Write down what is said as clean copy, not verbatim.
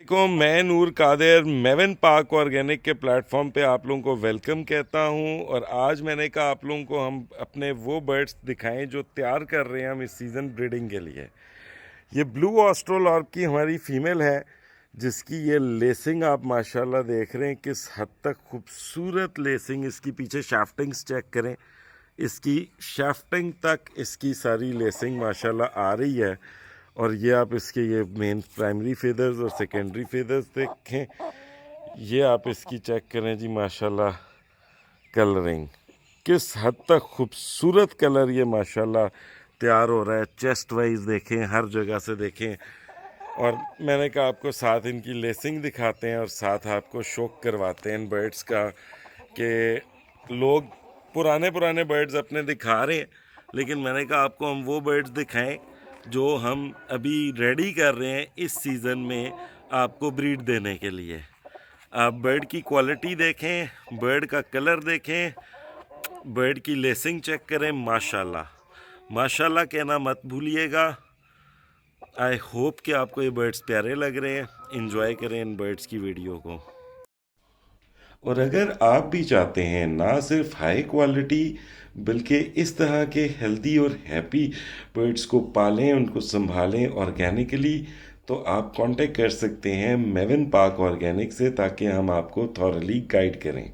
अस्सलामुअलैकुम। मैं नूर कादिर मेवन पाक ऑर्गेनिक के प्लेटफॉर्म पे आप लोगों को वेलकम कहता हूं। और आज मैंने कहा आप लोगों को हम अपने वो बर्ड्स दिखाएं जो तैयार कर रहे हैं हम इस सीज़न ब्रीडिंग के लिए। ये ब्लू ऑस्ट्रोलॉर्प की हमारी फ़ीमेल है, जिसकी ये लेसिंग आप माशाल्लाह देख रहे हैं किस हद तक खूबसूरत लेसिंग। इसकी पीछे शाफ्टिंग्स चेक करें, इसकी शाफ्टिंग तक इसकी सारी लेसिंग माशाल्लाह आ रही है। और ये आप इसके ये मेन प्राइमरी फेदर्स और सेकेंडरी फेदर्स देखें, ये आप इसकी चेक करें जी माशाल्लाह। कलरिंग किस हद तक खूबसूरत कलर ये माशाल्लाह तैयार हो रहा है। चेस्ट वाइज देखें, हर जगह से देखें। और मैंने कहा आपको साथ इनकी लेसिंग दिखाते हैं और साथ आपको शौक करवाते हैं इन बर्ड्स का कि लोग पुराने बर्ड्स अपने दिखा रहे हैं, लेकिन मैंने कहा आपको हम वो बर्ड्स दिखाएं जो हम अभी रेडी कर रहे हैं इस सीज़न में आपको ब्रीड देने के लिए। आप बर्ड की क्वालिटी देखें, बर्ड का कलर देखें, बर्ड की लेसिंग चेक करें। माशाल्लाह माशाल्लाह कहना मत भूलिएगा। आई होप कि आपको ये बर्ड्स प्यारे लग रहे हैं। इंजॉय करें इन बर्ड्स की वीडियो को। और अगर आप भी चाहते हैं ना सिर्फ हाई क्वालिटी बल्कि इस तरह के हेल्दी और हैप्पी बर्ड्स को पालें, उनको संभालें ऑर्गेनिकली, तो आप कांटेक्ट कर सकते हैं मेवन पाक ऑर्गेनिक से, ताकि हम आपको थॉरली गाइड करें।